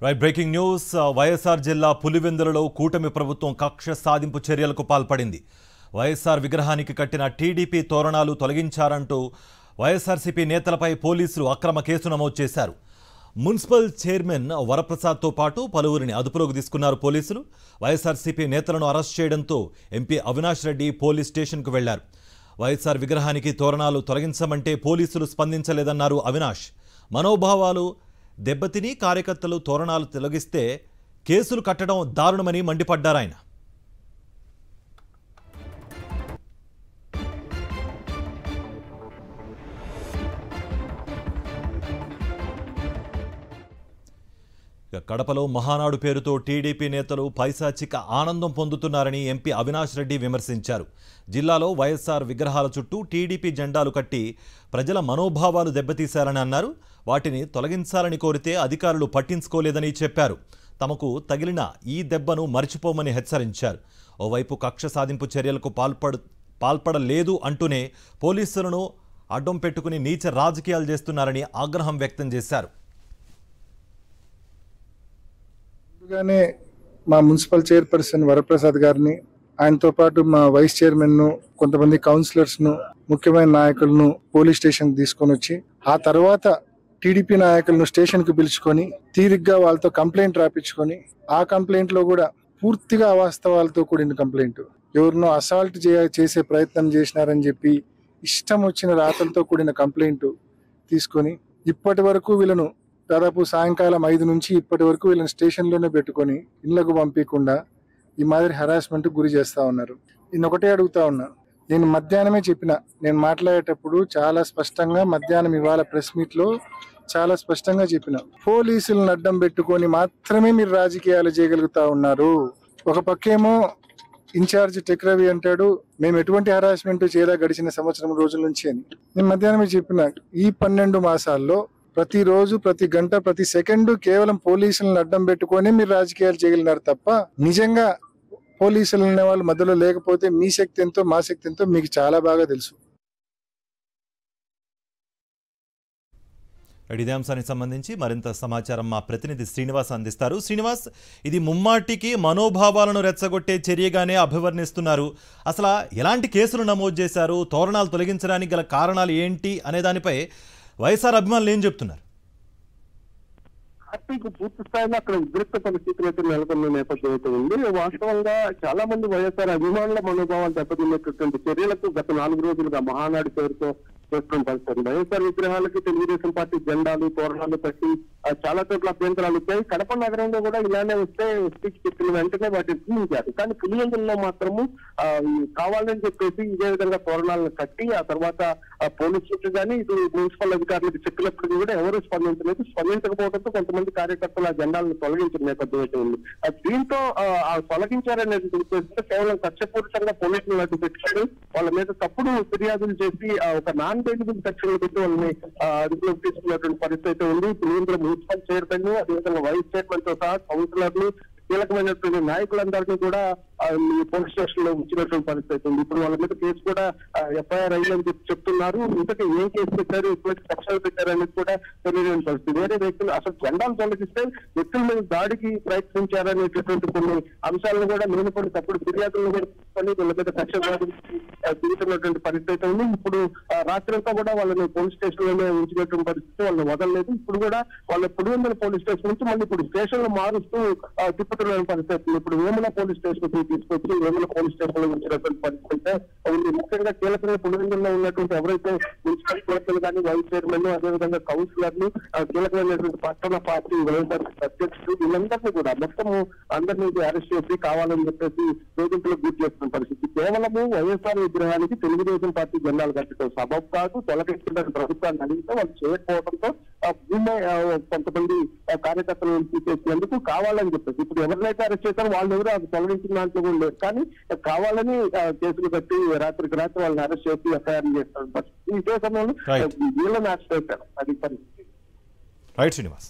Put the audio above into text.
Right breaking news YSR జిల్లా పులివెందులలో కూటమి ప్రభుత్వం కక్ష సాధింపు చర్యలకు పాల్పడింది. వైఎస్ఆర్ విగ్రహానికి కట్టిన టీడీపీ తోరణాలు తొలగించారంటూ వైఎస్ఆర్సీపీ నేతలపై పోలీసులు అక్రమ కేసు నమోదు చేశారు. మున్సిపల్ చైర్మన్ వరప్రసాద్తో పాటు పలువురిని అదుపులోకి తీసుకున్నారు పోలీసులు. వైఎస్ఆర్సీపీ నేతలను అరెస్ట్ చేయడంతో ఎంపీ అవినాష్ రెడ్డి పోలీస్ స్టేషన్కు వెళ్లారు. వైఎస్ఆర్ విగ్రహానికి తోరణాలు తొలగించమంటే పోలీసులు స్పందించలేదన్నారు అవినాష్. మనోభావాలు దెబ్బతిని కార్యకర్తలు తోరణాలు తొలగిస్తే కేసులు కట్టడం దారుణమని మండిపడ్డారాయన. కడపలో మహానాడు పేరుతో టీడీపీ నేతలు పైశాచిక ఆనందం పొందుతున్నారని ఎంపీ అవినాష్ రెడ్డి విమర్శించారు. జిల్లాలో వైఎస్ఆర్ విగ్రహాల చుట్టూ టీడీపీ జెండాలు కట్టి ప్రజల మనోభావాలు దెబ్బతీశారని అన్నారు. వాటిని తొలగించాలని కోరితే అధికారులు పట్టించుకోలేదని చెప్పారు. తమకు తగిలిన ఈ దెబ్బను మర్చిపోమని హెచ్చరించారు. ఓవైపు కక్ష సాధింపు చర్యలకు పాల్పడలేదు అంటూనే పోలీసులను అడ్డం పెట్టుకుని నీచ రాజకీయాలు చేస్తున్నారని ఆగ్రహం వ్యక్తం చేశారు. మా మున్సిపల్ చైర్పర్సన్ వరప్రసాద్ గారిని, ఆయనతో పాటు మా వైస్ చైర్మన్ ను, కొంతమంది కౌన్సిలర్స్ ను, ముఖ్యమైన నాయకులను పోలీస్ స్టేషన్ తీసుకొని వచ్చి ఆ తర్వాత టీడీపీ నాయకులను స్టేషన్ కు పిలుచుకొని తీరిగ్గా వాళ్ళతో కంప్లైంట్ రాపించుకొని ఆ కంప్లైంట్ లో కూడా పూర్తిగా అవాస్తవాలతో కూడిన కంప్లైంట్, ఎవరినో అసాల్ట్ చేసే ప్రయత్నం చేసినారని చెప్పి ఇష్టం వచ్చిన రాతలతో కూడిన కంప్లైంట్ తీసుకొని ఇప్పటి వరకు వీళ్ళను దాదాపు సాయంకాలం 5 నుంచి ఇప్పటి వరకు వీళ్ళని స్టేషన్లోనే పెట్టుకొని ఇళ్లకు పంపించకుండా ఈ మాదిరి హెరాస్మెంట్ గురి చేస్తా ఉన్నారు. నేను ఒకటే అడుగుతా ఉన్నా, నేను మధ్యాహ్నమే చెప్పిన, నేను మాట్లాడేటప్పుడు చాలా స్పష్టంగా మధ్యాహ్నం ఇవాళ ప్రెస్ మీట్ లో చాలా స్పష్టంగా చెప్పిన, పోలీసులను అడ్డం పెట్టుకొని మాత్రమే మీరు రాజకీయాలు చేయగలుగుతా ఉన్నారు. ఒక పక్కేమో ఇన్ఛార్జ్ టెక్ రవి అంటాడు మేము ఎటువంటి హెరాస్మెంట్ చేయదా గడిచిన సంవత్సరం రోజుల నుంచి అని. నేను మధ్యాహ్నమే చెప్పిన, ఈ 12 మాసాల్లో ప్రతిరోజు, ప్రతి గంట, ప్రతి సెకండ్ కేవలం పోలీసులను అడ్డం పెట్టుకొని మీరు రాజకీయాలు చేయగలిగినారు తప్ప నిజంగా పోలీసులు అనే వాళ్ళు మధ్యలో లేకపోతే మీ శక్తి ఎంతో మా శక్తి ఎంతో మీకు చాలా బాగా తెలుసు. ఇదే అంశానికి సంబంధించి మరింత సమాచారం మా ప్రతినిధి శ్రీనివాస్ అందిస్తారు. శ్రీనివాస్, ఇది ముమ్మాటికి మనోభావాలను రెచ్చగొట్టే చర్యగానే అభివర్ణిస్తున్నారు. అసలు ఎలాంటి కేసులు నమోదు చేశారు, తోరణాలు తొలగించడానికి గల కారణాలు ఏంటి అనే దానిపై వైఎస్ఆర్ అభిమానులు ఏం చెప్తున్నారు? పార్టీకి పూర్తి స్థాయిలో అక్కడ ఉద్రిక్త పరిస్థితులు అయితే నెలకొన్న నేపథ్యం అయితే ఉంది. వాస్తవంగా చాలా మంది వైఎస్ఆర్ అభిమానుల మనోభావాలు దెబ్బతిన్నటువంటి చర్యలకు గత 4 రోజులుగా మహానాడు పేరుతో చేస్తున్న పరిస్థితి. వైఎస్ఆర్ విగ్రహాలకి తెలుగుదేశం పార్టీ జెండాలు, తోరణాలు కట్టి చాలా చోట్ల అభ్యంతరాలు వచ్చాయి. కడప నగరంలో కూడా ఇలానే వస్తే స్పీచ్ చెప్పిన వెంటనే వాటిని పూజించారు. కానీ పులివెందులలో మాత్రము కావాలని చెప్పేసి ఇదే విధంగా తోరణాలను కట్టి ఆ తర్వాత పోలీసులకు కానీ ఇటు మున్సిపల్ అధికారులకు చెప్పినప్పటికీ కూడా ఎవరు స్పందించలేదు. స్పందించకపోవడంతో కొంతమంది కార్యకర్తలు ఆ జెండాలను తొలగించిన నేపథ్యం అయితే ఉంది. దీంతో తొలగించారనేది తెలిపేస్తే కేవలం కక్షపూరితంగా పోలీసులు అడ్డు పెట్టుకొని వాళ్ళ మీద తప్పుడు ఫిర్యాదులు చేసి ఒక నాన్ బెయిలబుల్ సెక్షన్లు పెట్టి వాళ్ళని అదుపులోకి తీసుకున్నటువంటి పరిస్థితి అయితే ఉంది. ఇప్పుడు మున్సిపల్ చైర్మన్, అదేవిధంగా వైస్ చైర్మన్ తో సహా కౌన్సిలర్లు, కీలకమైనటువంటి నాయకులందరినీ కూడా పోలీస్ స్టేషన్ లో ఉంచినటువంటి పరిస్థితి ఉంది. ఇప్పుడు వాళ్ళ మీద కేసు కూడా ఎఫ్ఐఆర్ అయ్యిందని చెప్తున్నారు. ఇంతకీ ఏం కేసు పెట్టారు, ఎటువంటి సెక్షన్లు పెట్టారు అనేది కూడా తెలియని పరిస్థితి. వేరే వ్యక్తులు అసలు జెండాలు తొలగిస్తే వ్యక్తుల మీద దాడికి ప్రయత్నించారనేటటువంటి కొన్ని అంశాలను కూడా లేనిపోయి తప్పుడు ఫిర్యాదులను కూడా తీసుకొని వీళ్ళ మీద కక్ష దిగుతున్నటువంటి పరిస్థితి ఉంది. ఇప్పుడు రాత్రంతా కూడా వాళ్ళని పోలీస్ స్టేషన్ లోనే ఉంచినటువంటి పరిస్థితి, వాళ్ళని వదలలేదు. ఇప్పుడు కూడా వాళ్ళ పులివెందుల పోలీస్ స్టేషన్ నుంచి మళ్ళీ ఇప్పుడు స్టేషన్ లో మారుస్తూ తిప్పుతున్న పరిస్థితి. ఇప్పుడు వేముల పోలీస్ స్టేషన్ తీసుకొచ్చి వేముల పోలీస్ స్టేషన్ లో ఉంచినటువంటి పరిస్థితి ఉంది. ముఖ్యంగా కీలకంగా పులివెందుల్లో ఉన్నటువంటి ఎవరైతే మున్సిపల్ చైర్మన్ కానీ, వైస్ చైర్మన్, అదేవిధంగా కౌన్సిలర్లు, కీలకమైనటువంటి పట్టణ పార్టీ వైఎస్ఆర్ అధ్యక్షులు, వీళ్ళందరినీ కూడా మొత్తము అందరినీ అరెస్ట్ చేసి కావాలని చెప్పేసి వేధింపులకు గురి చేస్తున్న పరిస్థితి. కేవలము వైఎస్ఆర్ విగ్రహానికి తెలుగుదేశం పార్టీ జెండాలు కట్టడం సబబు కాదు. తొలగిస్తున్న ప్రభుత్వాన్ని అడిగితే వాళ్ళు చేయకపోవడంతో భూమి కొంతమంది కార్యకర్తలను తీసేసినందుకు కావాలని చెప్పేసి ఇప్పుడు ఎవరినైతే అరెస్ట్ చేశారో వాళ్ళు ఎవరు అది తొలగించిన దాంట్లో కూడా లేదు. కానీ కావాలని కేసులు కట్టి రాత్రికి రాత్రి వాళ్ళని అరెస్ట్ చేసి ఎఫ్ఐఆర్ చేస్తారు. ఇదే సమయంలో వీళ్ళని అరెస్ట్ చేశారు. అది పరిస్థితి. రైట్ శ్రీనివాస్.